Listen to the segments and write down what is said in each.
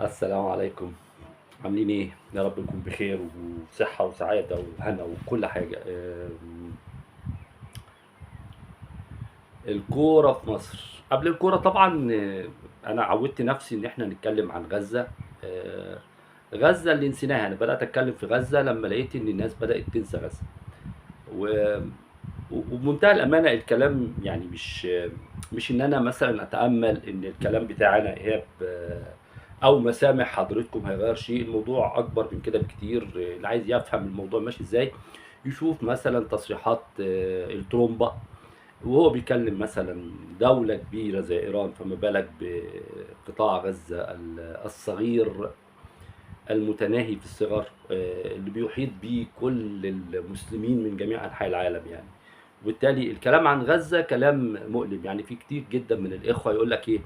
السلام عليكم. عاملين ايه؟ يا رب نكون بخير وصحة وسعادة وهنا وكل حاجة. الكورة في مصر قبل الكورة طبعا. انا عودت نفسي ان احنا نتكلم عن غزة. آه، غزة اللي نسيناها. انا بدأت اتكلم في غزة لما لقيت ان الناس بدأت تنسى غزة. و- وبمنتهى الأمانة الكلام يعني مش إن أنا مثلا أتأمل إن الكلام بتاعنا إيهاب أو مسامح حضرتكم هيغير شيء. الموضوع أكبر من كده بكتير. اللي عايز يفهم الموضوع ماشي إزاي يشوف مثلا تصريحات الترومبا وهو بيكلم مثلا دولة كبيرة زي إيران، فما بالك بقطاع غزة الصغير المتناهي في الصغر، اللي بيحيط به كل المسلمين من جميع أنحاء العالم يعني. وبالتالي الكلام عن غزة كلام مؤلم. يعني في كتير جدا من الإخوة يقول لك إيه،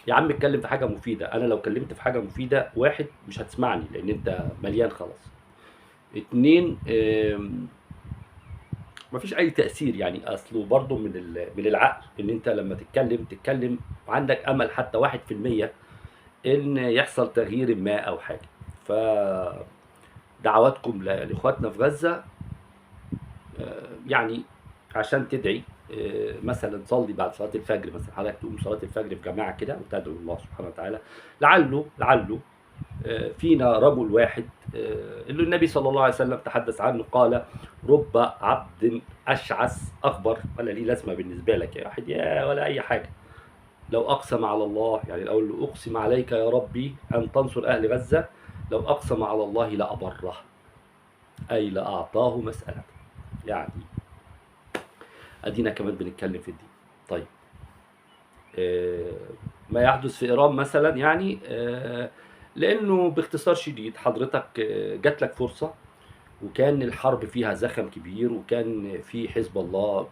يا عم اتكلم في حاجة مفيدة. أنا لو كلمت في حاجة مفيدة، واحد مش هتسمعني لأن أنت مليان خلاص. اتنين مفيش أي تأثير. يعني أصله برضه من العقل إن أنت لما تتكلم وعندك أمل حتى 1% إن يحصل تغيير ما أو حاجة. ف دعواتكم لاخواتنا في غزه، يعني عشان تدعي. مثلا تصلي بعد صلاه الفجر، مثلا حضرتك تقوم صلاه الفجر في جماعه كده وتدعو الله سبحانه وتعالى. لعله فينا رجل واحد، اللي النبي صلى الله عليه وسلم تحدث عنه قال: رب عبد اشعث اخبر. ولا ليه لازمه بالنسبه لك يا واحد يا ولا اي حاجه؟ لو اقسم على الله، يعني لو اقسم عليك يا ربي ان تنصر اهل غزه، لو اقسم على الله لابره، أي لأعطاه مسألة. يعني أدينا كمان بنتكلم في الدين. طيب، آه، ما يحدث في إيران مثلا يعني، لأنه باختصار شديد حضرتك جات لك فرصة، وكان الحرب فيها زخم كبير، وكان في حزب الله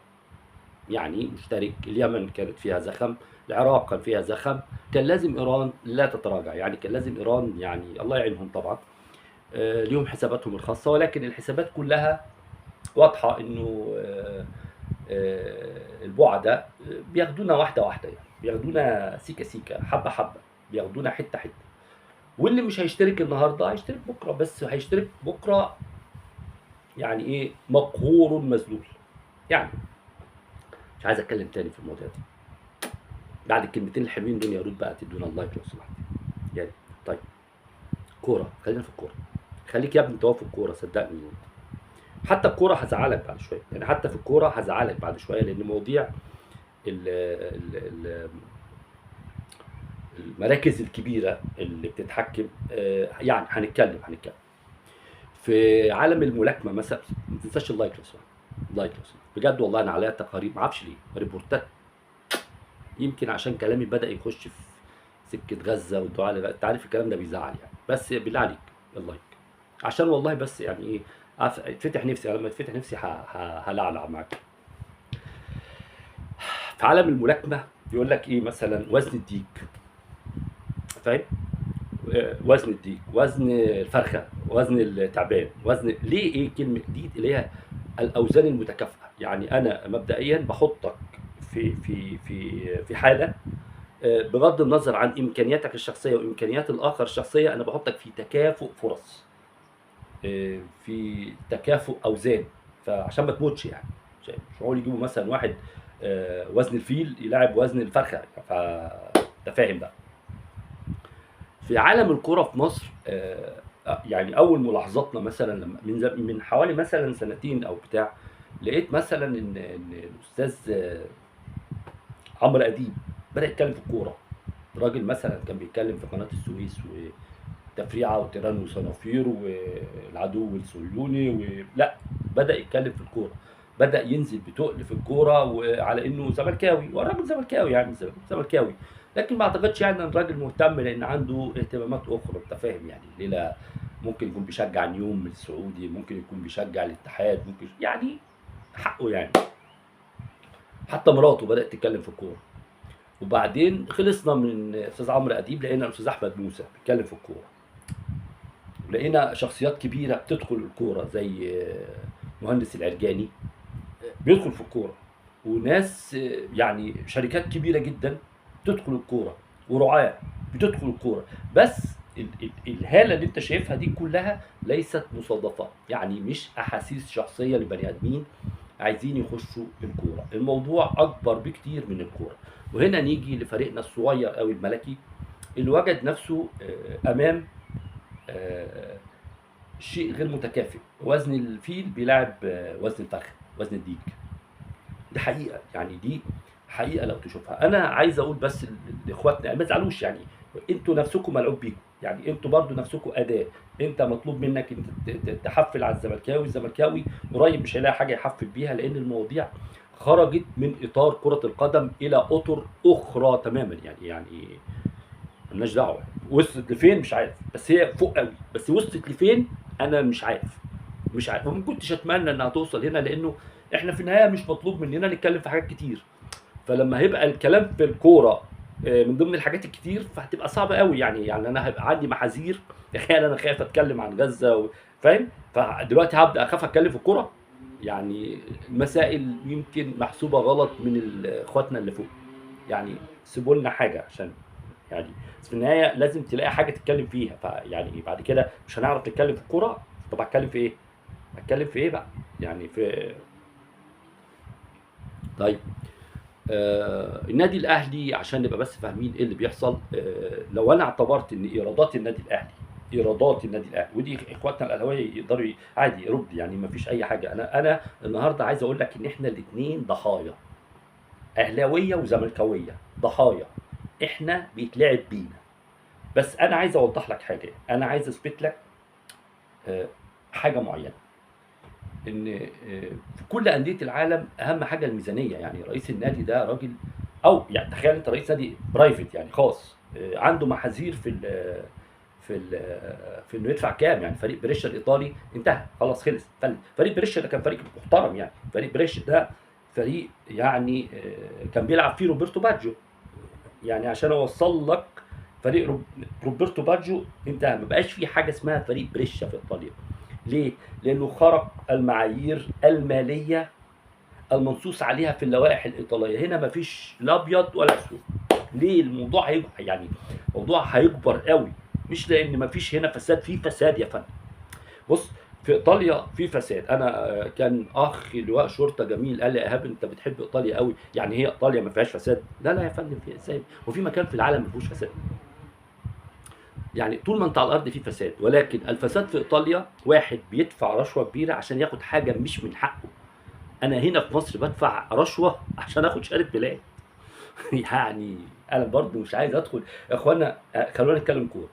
يعني مشترك. اليمن كانت فيها زخم، العراق كان فيها زخم. كان لازم إيران لا تتراجع. يعني كان لازم إيران، يعني الله يعينهم طبعا، ليهم حساباتهم الخاصة، ولكن الحسابات كلها واضحة إنه البعدة بياخدونا واحدة واحدة. يعني بياخدونا سيكة سيكة، حبة حبة، بياخدونا حتة حتة. واللي مش هيشترك النهارده هيشترك بكره، بس هيشترك بكره يعني ايه، مقهور مذلول. يعني مش عايز اتكلم تاني في المواضيع دي. بعد الكلمتين الحلوين دول يا ريت بقى تدونا اللايك لو سمحت. يعني طيب، كوره، خلينا في الكوره. خليك يا ابني تقف في الكوره، صدقني. حتى الكوره هزعلك بعد شويه. يعني حتى في الكوره هزعلك بعد شويه، لان مواضيع ال ال المراكز الكبيره اللي بتتحكم، يعني هنتكلم في عالم الملاكمه مثلا. ما تنساش اللايك لو سمحت. لايك لو سمحت بجد والله. انا عليا تقارير ما اعرفش ليه، ريبورتات. يمكن عشان كلامي بدا يخش في سكه غزه والدعاء انت عارف الكلام ده بيزعل يعني. بس بالله عليك اللايك، عشان والله بس يعني ايه، اتفتح نفسي. لما اتفتح نفسي هلعلع معاك. في عالم الملاكمه يقول لك ايه مثلا، وزن الديك، فاهم؟ وزن الديك، وزن الفرخه، وزن التعبان، وزن ليه ايه كلمه دي اللي هي الاوزان المتكافئه. يعني انا مبدئيا بحطك في حاله، بغض النظر عن امكانياتك الشخصيه وامكانيات الاخر الشخصيه، انا بحطك في تكافؤ فرص، في تكافؤ اوزان، فعشان ما تموتش يعني. مش هقول يجيبوا مثلا واحد وزن الفيل يلاعب وزن الفرخه، فانت فاهم بقى. في عالم الكرة في مصر، يعني أول ملاحظاتنا مثلا لما من حوالي مثلا سنتين أو بتاع، لقيت مثلا إن الأستاذ عمرو أديب بدأ يتكلم في الكورة. راجل مثلا كان بيتكلم في قناة السويس وتفريعة وتيران وصنافير والعدو الصهيوني لا، بدأ يتكلم في الكورة. بدأ ينزل بتقل في الكورة، وعلى إنه زملكاوي، وراجل زملكاوي يعني زملكاوي. لكن ما اعتقدش يعني ان الراجل مهتم، لان عنده اهتمامات اخرى. انت فاهم يعني ليلة. ممكن يكون بيشجع نيوم السعودي، ممكن يكون بيشجع الاتحاد، ممكن يعني حقه يعني. حتى مراته بدأت تتكلم في الكورة. وبعدين خلصنا من استاذ عمرو اديب، لقينا الاستاذ احمد موسى بيتكلم في الكوره. ولقينا شخصيات كبيره بتدخل الكوره زي مهندس العرجاني بيدخل في الكوره. وناس يعني شركات كبيره جدا تدخل الكوره، ورعاه. بتدخل الكوره. بس الهاله اللي انت شايفها دي كلها ليست مصادفات، يعني مش احاسيس شخصيه لبني ادمين عايزين يخشوا الكوره، الموضوع اكبر بكتير من الكوره. وهنا نيجي لفريقنا الصغير قوي الملكي، اللي وجد نفسه امام آه، شيء غير متكافئ. وزن الفيل بيلعب وزن الفرخه، وزن الديك. دي حقيقه، يعني دي حقيقه لو تشوفها. انا عايز اقول بس لاخواتنا ما تزعلوش، يعني انتوا نفسكم ملعوب بيكم، يعني انتوا برضو نفسكم اداه. انت مطلوب منك انت تحفل على الزملكاوي، الزملكاوي قريب مش هيلاقي حاجه يحفل بيها، لان المواضيع خرجت من اطار كره القدم الى اطر اخرى تماما. يعني ملناش دعوه، وصلت لفين مش عارف، بس هي فوق قوي. بس وصلت لفين انا مش عارف، مش عارف، وما كنتش اتمنى انها توصل هنا، لانه احنا في النهايه مش مطلوب مننا نتكلم في حاجات كتير. فلما هيبقى الكلام في الكوره من ضمن الحاجات الكتير، فهتبقى صعبه قوي. يعني انا هيبقى عندي محاذير. تخيل انا خايف اتكلم عن غزه فاهم؟ فدلوقتي هبدا اخاف اتكلم في الكوره. يعني المسائل يمكن محسوبه غلط من اخواتنا اللي فوق. يعني سيبوا لنا حاجه، عشان يعني بس في النهايه لازم تلاقي حاجه تتكلم فيها. فيعني بعد كده مش هنعرف نتكلم في الكوره، طب هتكلم في ايه؟ هتكلم في ايه بقى؟ يعني في طيب النادي الاهلي، عشان نبقى بس فاهمين ايه اللي بيحصل. لو انا اعتبرت ان ايرادات النادي الاهلي، ايرادات النادي الاهلي، ودي اخواتنا الاهلاويه يقدروا عادي يرد، يعني ما فيش اي حاجه. انا النهارده عايز اقول لك ان احنا الاثنين ضحايا، اهلاويه وزملكاويه ضحايا. احنا بيتلعب بينا. بس انا عايز اوضح لك حاجه، انا عايز اثبت لك آه، حاجه معينه، ان في كل انديه العالم اهم حاجه الميزانيه. يعني رئيس النادي ده راجل، او يعني تخيل انت رئيس نادي برايفت يعني خاص، عنده محاذير في انه يدفع كام. يعني فريق بريشا الايطالي انتهى خلاص، خلص. فريق بريشا ده كان فريق محترم، يعني فريق بريشا ده فريق يعني كان بيلعب فيه روبرتو باجيو. يعني عشان اوصل لك فريق روبرتو باجيو انتهى، ما بقاش في حاجه اسمها فريق بريشا في ايطاليا. ليه؟ لانه خرق المعايير الماليه المنصوص عليها في اللوائح الايطاليه. هنا ما فيش لا ابيض ولا اسود. ليه الموضوع هيكبر؟ يعني الموضوع هيكبر قوي، مش لان ما فيش هنا فساد، في فساد يا فندم. بص، في ايطاليا في فساد. انا كان اخ لواء شرطه جميل قال لي: ايهاب انت بتحب ايطاليا قوي، يعني هي ايطاليا ما فيهاش فساد؟ لا لا يا فندم، في ازاي؟ وفي مكان في العالم ما فيهوش فساد؟ يعني طول ما انت على الارض في فساد، ولكن الفساد في ايطاليا واحد بيدفع رشوه كبيره عشان ياخد حاجه مش من حقه. انا هنا في مصر بدفع رشوه عشان اخد شهاده ميلاد. يعني انا برضو مش عايز ادخل يا اخوانا، خلونا نتكلم كوره.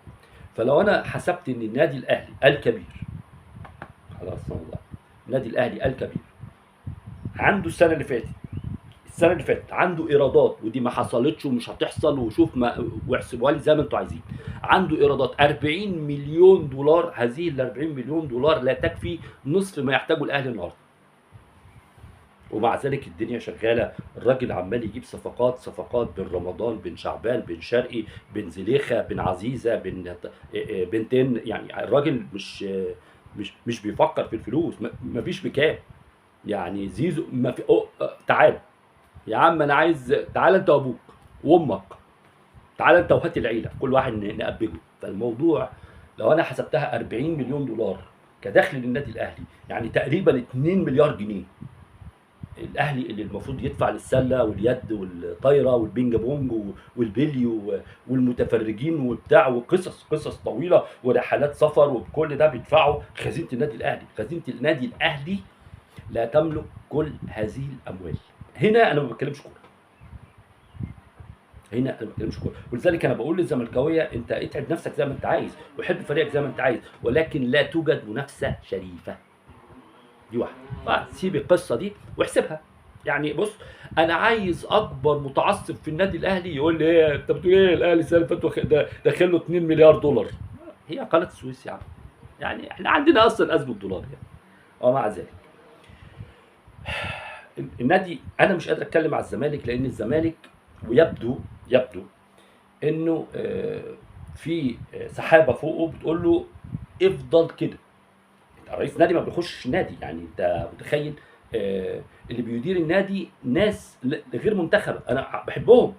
فلو انا حسبت ان النادي الاهلي الكبير، خلاص والله، النادي الاهلي الكبير عنده السنه اللي فاتت عنده ايرادات، ودي ما حصلتش ومش هتحصل، وشوف ما واحسبوها لي زي ما انتوا عايزين. عنده ايرادات 40 مليون دولار. هذه ال 40 مليون دولار لا تكفي نصف ما يحتاجه الاهلي النهارده. ومع ذلك الدنيا شغاله، الراجل عمال يجيب صفقات بين رمضان، بين شعبان، بين شرقي، بين زليخه، بين عزيزه، بين تن. يعني الراجل مش بيفكر في الفلوس، ما فيش بكام. يعني زيزو ما في تعال يا عم، انا عايز، تعال انت وابوك وامك، تعال انت وهات العيله كل واحد نقبله. فالموضوع لو انا حسبتها 40 مليون دولار كدخل للنادي الاهلي، يعني تقريبا 2 مليار جنيه. الاهلي اللي المفروض يدفع للسله واليد والطايره والبينج بونج والبلي والمتفرجين وبتاع، قصص طويله ورحلات سفر، وكل ده بيدفعه خزينه النادي الاهلي. خزينه النادي الاهلي لا تملك كل هذه الاموال. هنا انا ما بتكلمش كوره، هنا انا ما بتكلمش كوره. ولذلك انا بقول للزملكاويه: انت اتعب نفسك زي ما انت عايز، وحب فريقك زي ما انت عايز، ولكن لا توجد منافسه شريفه. دي واحده. فسيب القصه دي واحسبها. يعني بص، انا عايز اكبر متعصب في النادي الاهلي يقول لي: ايه انت بتقول ايه؟ الاهلي السنه اللي فاتت داخل له 2 مليار دولار. هي قناه السويس يا عم، يعني احنا عندنا اصلا ازمه دولار يعني. ومع ذلك النادي، انا مش قادر اتكلم على الزمالك، لان الزمالك يبدو انه في سحابه فوقه بتقول له افضل كده. رئيس النادي ما بيخش النادي، يعني انت متخيل؟ اللي بيدير النادي ناس غير منتخبه، انا بحبهم،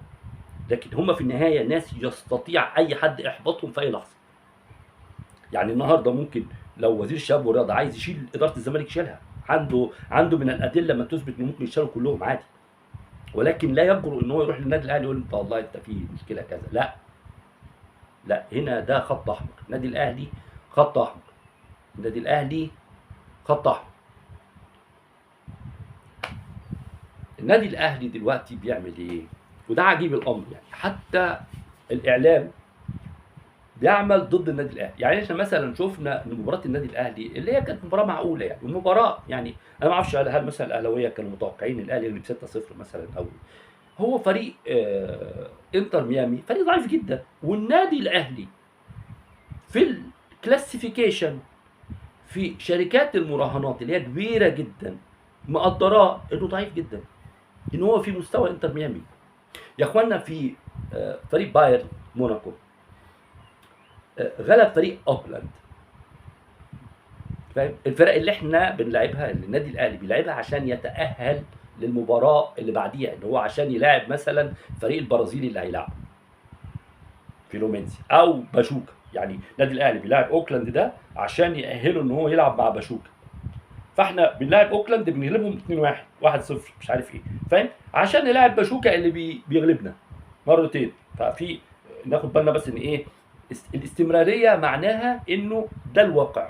لكن هم في النهايه ناس يستطيع اي حد احباطهم في اي لحظه. يعني النهارده ممكن لو وزير الشباب والرياضه عايز يشيل اداره الزمالك يشيلها، عنده من الادله ما تثبت انه ممكن يشيلوا كلهم عادي، ولكن لا يجرؤ ان هو يروح للنادي الاهلي يقول انت والله انت في مشكله كذا. لا لا، هنا ده خط احمر. النادي الاهلي خط احمر، النادي الاهلي خط احمر. النادي الاهلي دلوقتي بيعمل ايه؟ وده عجيب الامر، يعني حتى الاعلام بيعمل ضد النادي الاهلي. يعني احنا مثلا شفنا ان مباراه النادي الاهلي اللي هي كانت مباراه معقوله، يعني مباراه يعني انا ما اعرفش هل مثلا الاهلاويه كانوا متوقعين الاهلي يغلب 6-0 مثلا، او هو فريق انتر ميامي فريق ضعيف جدا، والنادي الاهلي في الكلاسيفيكيشن في شركات المراهنات اللي هي كبيره جدا مقدراه انه ضعيف جدا، ان هو في مستوى انتر ميامي. يا اخوانا في فريق بايرن موناكو غلب فريق اوكلاند. فاهم؟ الفرق اللي احنا بنلعبها اللي النادي الاهلي بيلعبها عشان يتاهل للمباراه اللي بعديها، اللي هو عشان يلاعب مثلا فريق البرازيلي اللي هيلعبه فيلومينسي او باشوكا. يعني النادي الاهلي بيلاعب اوكلاند ده عشان يأهله ان هو يلعب مع باشوكا، فاحنا بنلاعب اوكلاند بنغلبهم 2-1 1-0 مش عارف ايه، فاهم؟ عشان نلاعب باشوكا اللي بيغلبنا مرتين. ففي ناخد بالنا بس ان ايه الاستمراريه معناها انه ده الواقع،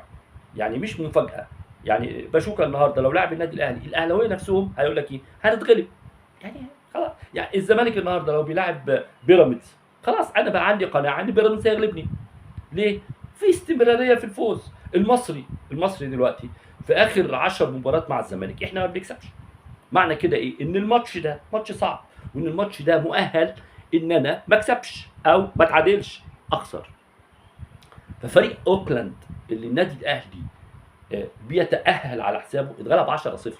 يعني مش مفاجاه. يعني باشوكا النهارده لو لعب النادي الاهلي الاهلاويه نفسهم هيقول لك ايه؟ هنتغلب. يعني خلاص، يعني الزمالك النهارده لو بيلاعب بيراميدز خلاص انا بقى عندي قناعه ان بيراميدز هيغلبني. ليه؟ في استمراريه في الفوز. المصري دلوقتي في اخر 10 مباريات مع الزمالك احنا ما بنكسبش. معنى كده ايه؟ ان الماتش ده ماتش صعب، وان الماتش ده مؤهل ان انا ما اكسبش او ما اتعادلش، اخسر. ففريق اوكلاند اللي النادي الاهلي بيتاهل على حسابه اتغلب 10-0،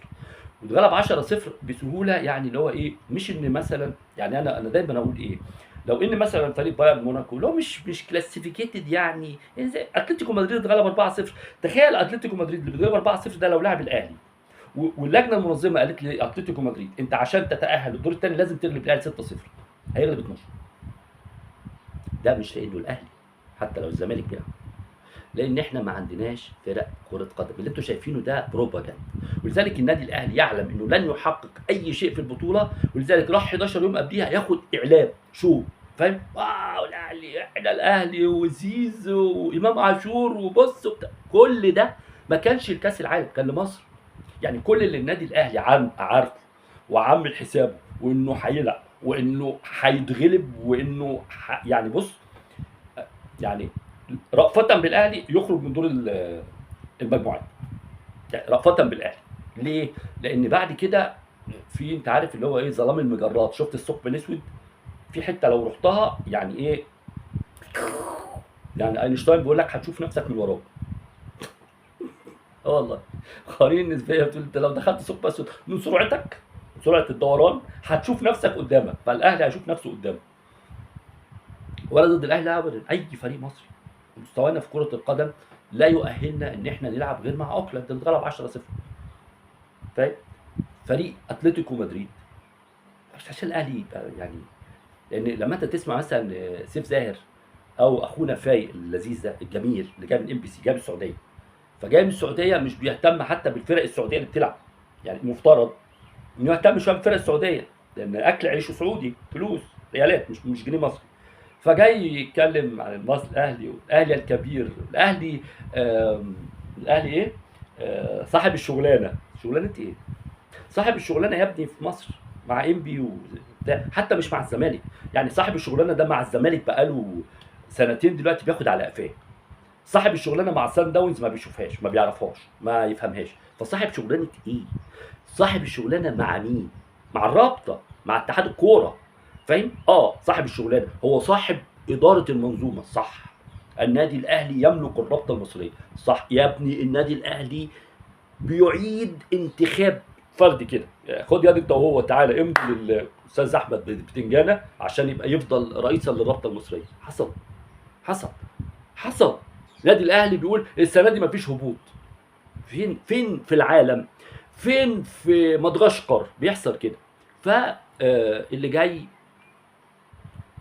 واتغلب 10-0 بسهوله. يعني اللي هو ايه؟ مش ان مثلا، يعني انا دايما اقول ايه؟ لو ان مثلا فريق بايرن موناكو لو مش كلاسيفيكيتد، يعني زي اتلتيكو مدريد اتغلب 4-0، تخيل اتلتيكو مدريد اللي بيتغلب 4-0 ده لو لعب الاهلي، واللجنه المنظمه قالت لي اتلتيكو مدريد انت عشان تتاهل الدور الثاني لازم تغلب الاهلي 6-0، هيغلب 12. ده مش لانه الاهلي، حتى لو الزمالك بيلعب، لان احنا ما عندناش فرق كره قدم. اللي انتم شايفينه ده بروباجندا، ولذلك النادي الاهلي يعلم انه لن يحقق اي شيء في البطوله، ولذلك راح 11 يوم قبليها ياخد اعلام شو، فاهم؟ واو الاهلي، احنا الاهلي وزيزو وامام عاشور وبص كل ده ما كانش لكاس العالم، كان لمصر. يعني كل اللي النادي الاهلي عارفه وعامل حسابه وانه هيلعب وانه هيتغلب وانه يعني بص، يعني رأفة بالاهلي يخرج من دور المجموعات، يعني رأفة بالاهلي. ليه؟ لان بعد كده في انت عارف اللي هو ايه ظلام المجرات، شفت الثقب الاسود؟ في حته لو رحتها يعني ايه، يعني اينشتاين بيقول لك هتشوف نفسك من وراه. اه والله، قوانين النسبيه بتقول انت لو دخلت ثقب اسود من سرعتك، سرعه الدوران، هتشوف نفسك قدامك، فالاهلي هيشوف نفسه قدامه. ولا ضد الاهلي ابدا، اي فريق مصري مستوانا في كره القدم لا يؤهلنا ان احنا نلعب غير مع اوكلاند اللي اتغلب 10-0. فاهم؟ فريق اتلتيكو مدريد مش عشان الاهلي يبقى يعني، لان لما انت تسمع مثلا سيف زاهر او اخونا فايق اللذيذ ده الجميل اللي جاي من MBC، جاي من السعوديه، فجاي من السعوديه مش بيهتم حتى بالفرق السعوديه اللي بتلعب. يعني المفترض انه يهتم شويه بالفرق السعوديه، لان اكل عيشه سعودي، فلوس ريالات مش جنيه مصري. فجاي يتكلم عن الاهلي والاهلي الكبير، الاهلي الاهلي ايه؟ صاحب الشغلانه. شغلانه ايه؟ صاحب الشغلانه يا ابني في مصر مع انبي وبتاع، حتى مش مع الزمالك. يعني صاحب الشغلانه ده مع الزمالك بقاله سنتين دلوقتي بياخد على قفاه. صاحب الشغلانه مع سان داونز ما بيشوفهاش، ما بيعرفهاش، ما يفهمهاش. فصاحب شغلانه ايه؟ صاحب الشغلانه مع مين؟ مع الرابطه، مع اتحاد الكوره. فاهم؟ صاحب الشغلانه هو صاحب اداره المنظومه، صح. النادي الاهلي يملك الرابطه المصريه، صح يا ابني. النادي الاهلي بيعيد انتخاب فرد كده، خد يد انت وهو تعالى امضي للاستاذ احمد بتنجانه عشان يبقى يفضل رئيسا للرابطه المصريه. حصل. النادي الاهلي بيقول السنه دي مفيش هبوط. فين في العالم؟ فين في مدغشقر بيحصل كده؟ ف اللي جاي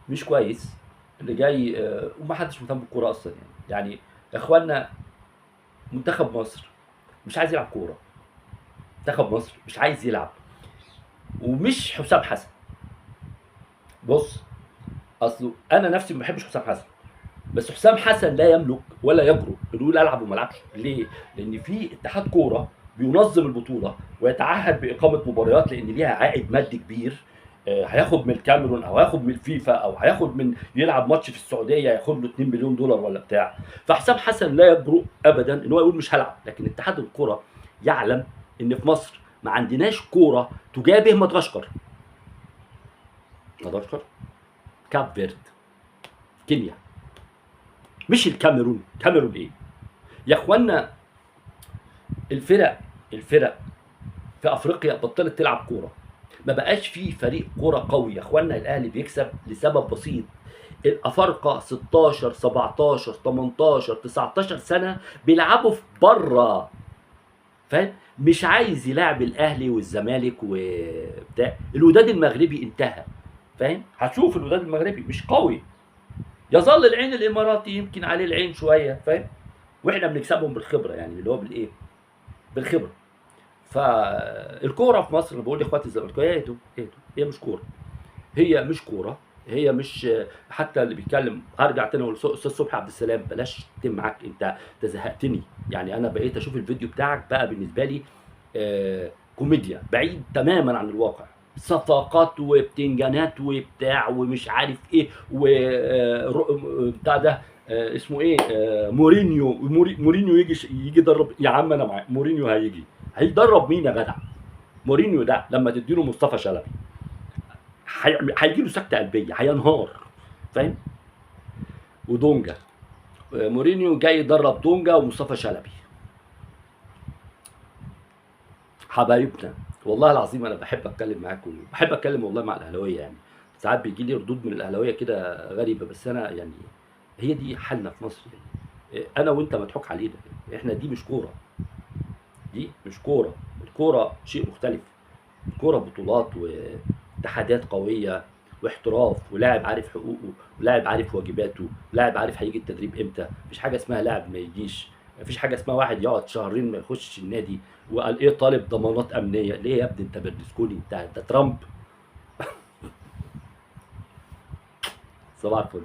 مش كويس اللي جاي، ومحدش مهتم بالكوره اصلا يعني يا اخوانا، منتخب مصر مش عايز يلعب كوره، منتخب مصر مش عايز يلعب، ومش حسام حسن. بص، اصله انا نفسي ما بحبش حسام حسن، بس حسام حسن لا يملك ولا يجرؤ انه يقول العب وما العبش. ليه؟ لان في اتحاد كوره بينظم البطوله ويتعهد باقامه مباريات لان ليها عائد مادي كبير. هياخد من الكاميرون او هياخد من الفيفا او هياخد من، يلعب ماتش في السعوديه ياخد له 2 مليون دولار ولا بتاع. فحسام حسن لا يجرؤ ابدا ان هو يقول مش هلعب، لكن اتحاد الكوره يعلم ان في مصر ما عندناش كوره تجابه مدغشقر. مدغشقر، كاب فيرد، كينيا، مش الكاميرون. كاميرون ايه يا اخوانا؟ الفرق في افريقيا بطلت تلعب كوره، ما بقاش في فريق كوره قوي يا اخوانا. الاهلي بيكسب لسبب بسيط، الافارقه 16 17 18 19 سنه بيلعبوا في بره، فاهم؟ مش عايز يلعب الاهلي والزمالك وبتاع. الوداد المغربي انتهى، فاهم؟ هتشوف الوداد المغربي مش قوي، يظل العين الاماراتي يمكن عليه العين شويه، فاهم؟ واحنا بنكسبهم بالخبره، يعني اللي هو بالايه، بالخبره. فالكوره في مصر، انا بقول لاخواتي الزملكاويه اهدوا اهدوا، هي مش كوره، هي مش كوره، هي مش. حتى اللي بيتكلم، هرجع تاني اقول استاذ صبحي عبد السلام بلاش تتم معاك، انت زهقتني. يعني انا بقيت اشوف الفيديو بتاعك بقى بالنسبه لي كوميديا بعيد تماما عن الواقع، صفقات وبتنجانات وبتاع ومش عارف ايه بتاع ده، اسمه ايه، مورينيو يجي يدرب. يا عم انا معاك، مورينيو هيدرب مين يا جدع؟ مورينيو ده لما تديله مصطفى شلبي هيجي له سكته قلبيه، هينهار، فاهم؟ ودونجا، مورينيو جاي يدرب دونجا ومصطفى شلبي، حبايبنا. والله العظيم انا بحب اتكلم معاكم، بحب اتكلم والله مع الاهلاويه يعني. ساعات بيجي لي ردود من الاهلاويه كده غريبه، بس انا يعني هي دي حالنا في مصر يعني. انا وانت مضحوك علينا، احنا دي مش كوره، دي مش كوره. الكوره شيء مختلف، الكوره بطولات واتحادات قويه واحتراف، ولاعب عارف حقوقه، ولاعب عارف واجباته، ولاعب عارف هيجي التدريب امتى. مفيش حاجه اسمها لاعب ما يجيش، مفيش حاجه اسمها واحد يقعد شهرين ما يخشش النادي وقال ايه طالب ضمانات امنيه. ليه يا ابني؟ انت برلسكوني، انت ترامب. صباح الفل.